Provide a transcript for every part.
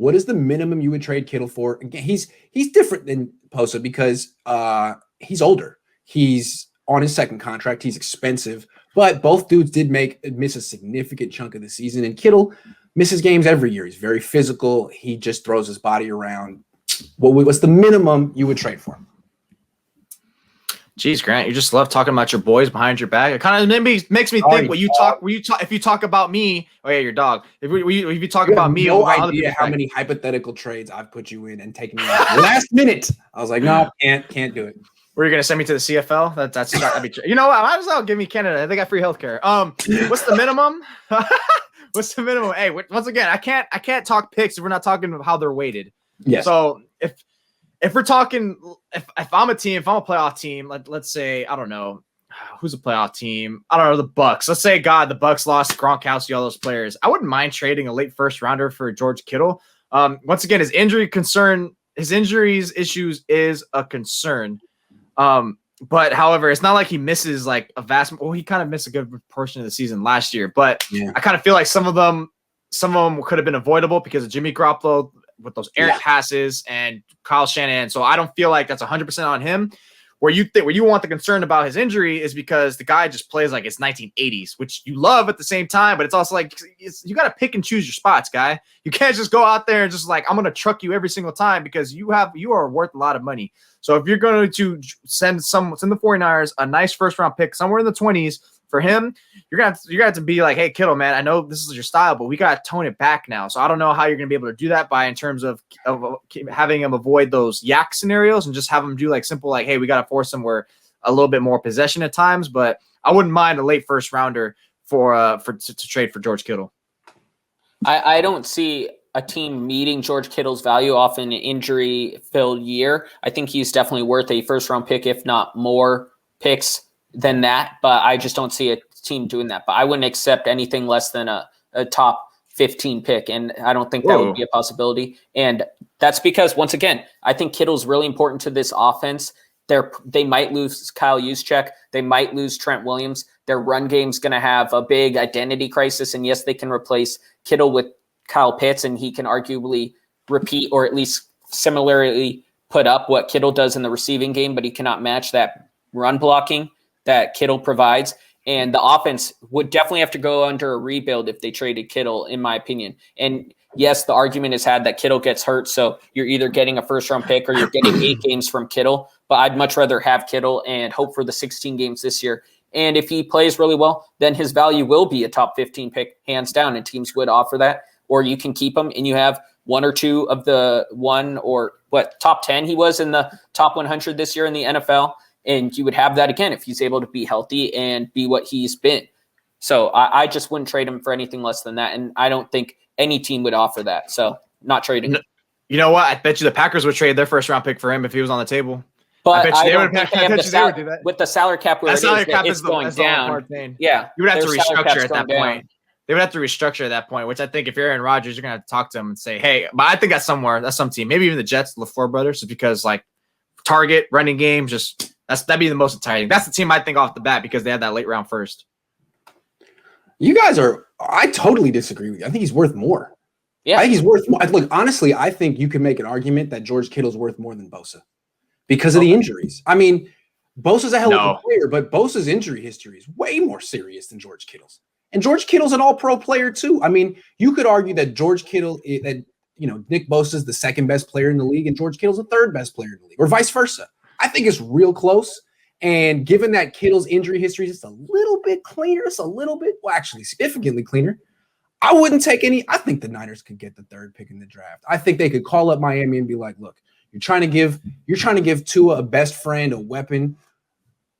what is the minimum you would trade Kittle for? Again, he's different than Bosa because he's older. He's on his second contract. He's expensive, but both dudes did miss a significant chunk of the season. And Kittle misses games every year. He's very physical. He just throws his body around. What's the minimum you would trade for him? Jeez, Grant, you just love talking about your boys behind your back. It kind of makes me think if you talk about me, oh yeah, your dog. If you talk about me, no idea how many hypothetical trades I've put you in and taken you out last minute. I was like, no, can't do it. Were you gonna send me to the CFL? That'd be you know what? Might as well give me Canada. They got free healthcare. What's the minimum? What's the minimum? Hey, once again, I can't talk picks if we're not talking about how they're weighted. Yes. So if we're talking, if I'm a playoff team, let's say, I don't know, who's a playoff team? I don't know, the Bucks. Let's say, God, the Bucks lost Gronkowski, all those players. I wouldn't mind trading a late first rounder for George Kittle. Once again, his injuries issues is a concern. But however, it's not like he misses like he kind of missed a good portion of the season last year. But yeah. I kind of feel like some of them could have been avoidable because of Jimmy Garoppolo with those errant passes and Kyle Shanahan. So I don't feel like that's 100% on him. Where you want the concern about his injury is because the guy just plays like it's 1980s, which you love at the same time, but it's also like you got to pick and choose your spots, guy. You can't just go out there and just like, I'm going to truck you every single time because you are worth a lot of money. So if you're going to send the 49ers a nice first round pick somewhere in the 20s for him, you're gonna have to be like, hey, Kittle, man, I know this is your style, but we got to tone it back now. So I don't know how you're going to be able to do that in terms of having him avoid those yak scenarios and just have him do like simple, like, hey, we got to force him where a little bit more possession at times. But I wouldn't mind a late first rounder to trade for George Kittle. I don't see a team meeting George Kittle's value off an injury-filled year. I think he's definitely worth a first-round pick, if not more picks than that, but I just don't see a team doing that. But I wouldn't accept anything less than a top 15 pick, and I don't think that would be a possibility. And that's because, once again, I think Kittle's really important to this offense. They might lose Kyle Juszczyk. They might lose Trent Williams. Their run game's going to have a big identity crisis, and yes, they can replace Kittle with Kyle Pitts, and he can arguably repeat or at least similarly put up what Kittle does in the receiving game, but he cannot match that run blocking that Kittle provides. And the offense would definitely have to go under a rebuild if they traded Kittle, in my opinion. And yes, the argument is had that Kittle gets hurt, so you're either getting a first-round pick or you're getting 8 games from Kittle. But I'd much rather have Kittle and hope for the 16 games this year. And if he plays really well, then his value will be a top 15 pick, hands down, and teams would offer that. Or you can keep him and you have one or two of the top 10 he was in the top 100 this year in the NFL. And you would have that again if he's able to be healthy and be what he's been. So I just wouldn't trade him for anything less than that. And I don't think any team would offer that. So not trading him. You know what? I bet you the Packers would trade their first round pick for him if he was on the table. But I don't think they would do that. With the salary cap where it's going down. Yeah. You would have to restructure at that point. They would have to restructure at that point, which I think if you're Aaron Rodgers, you're going to have to talk to him and say, hey, but I think that's some team, maybe even the Jets, LaFleur brothers, because like target running game, that'd be the most enticing. That's the team I think off the bat because they had that late round first. I totally disagree with you. I think he's worth more. Yeah. I think he's worth more. Look, honestly, I think you can make an argument that George Kittle's worth more than Bosa because of the injuries. I mean, Bosa's a hell of a player, but Bosa's injury history is way more serious than George Kittle's. And George Kittle's an all-pro player too. I mean, you could argue that Nick Bosa's the second best player in the league and George Kittle's the third best player in the league, or vice versa. I think it's real close. And given that Kittle's injury history is just a little bit cleaner, actually significantly cleaner, I wouldn't take any. I think the Niners could get the third pick in the draft. I think they could call up Miami and be like, look, you're trying to give Tua a best friend, a weapon.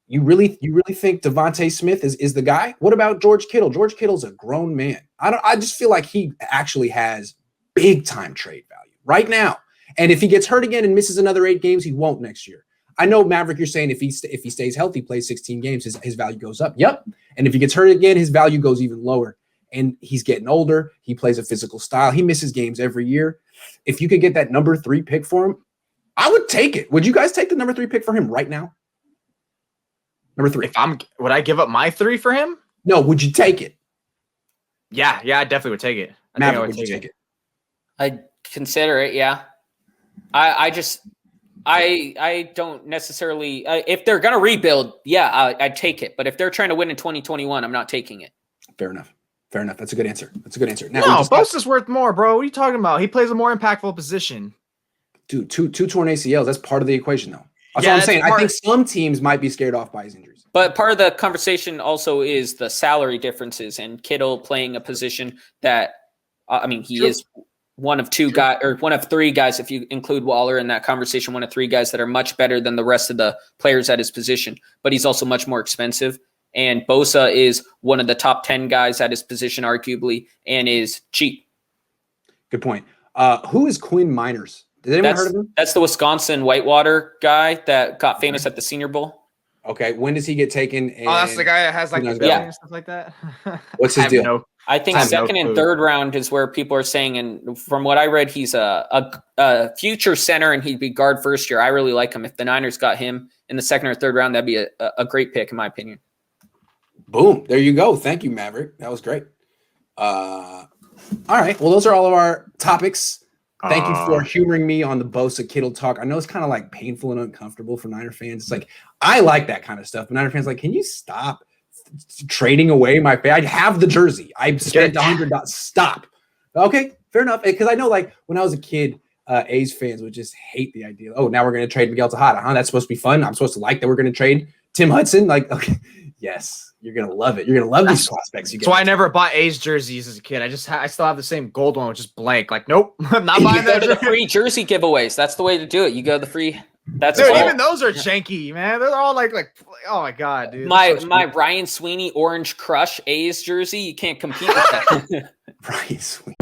You really think Devontae Smith is the guy? What about George Kittle? George Kittle's a grown man. I just feel like he actually has big time trade value right now. And if he gets hurt again and misses another 8 games, he won't next year. I know, Maverick, you're saying if he stays healthy, plays 16 games, his value goes up. Yep. And if he gets hurt again, his value goes even lower. And he's getting older. He plays a physical style. He misses games every year. If you could get that number 3 pick for him, I would take it. Would you guys take the number 3 pick for him right now? Number 3. Would I give up my 3 for him? No, would you take it? Yeah, I definitely would take it. I think I would take it. consider it. Yeah. I don't necessarily if they're going to rebuild, I'd take it. But if they're trying to win in 2021, I'm not taking it. Fair enough. That's a good answer. Now, no, Bosa's worth more, bro. What are you talking about? He plays a more impactful position. Dude, two torn ACLs. That's part of the equation, though. That's what I'm saying. I think some teams might be scared off by his injuries. But part of the conversation also is the salary differences and Kittle playing a position that, he is one of two guys or one of three guys, if you include Waller in that conversation, one of three guys that are much better than the rest of the players at his position. But he's also much more expensive. And Bosa is one of the top 10 guys at his position, arguably, and is cheap. Good point. Who is Quinn Miners? Did anyone heard of him? That's the Wisconsin Whitewater guy that got famous at the Senior Bowl. Okay. When does he get taken? That's the guy that has like the belly and stuff like that. What's his deal? I think second and third round is where people are saying, and from what I read, he's a future center and he'd be guard first year. I really like him. If the Niners got him in the second or third round, that'd be a great pick, in my opinion. Boom. There you go. Thank you, Maverick. That was great. All right. Well, those are all of our topics. Thank you for humoring me on the Bosa Kittle talk. I know it's kind of like painful and uncomfortable for Niner fans. It's like, I like that kind of stuff. But Niner fans are like, can you stop trading away my I have the jersey. I spent $100. Stop. Okay, fair enough. Because I know, like, when I was a kid, A's fans would just hate the idea. Oh, now we're going to trade Miguel Tejada. That's supposed to be fun. I'm supposed to like that we're going to trade Tim Hudson. Like, okay, yes. You're going to love it. You're going to love these prospects. That's why I never bought A's jerseys as a kid. I still have the same gold one, which is blank. Like, nope, I'm not buying that. You go to the free jersey giveaways. That's the way to do it. You go to the free. That's dude, even those are janky, man. They're all like, oh my god, dude. My Ryan Sweeney Orange Crush A's jersey. You can't compete with that. Ryan Sweeney.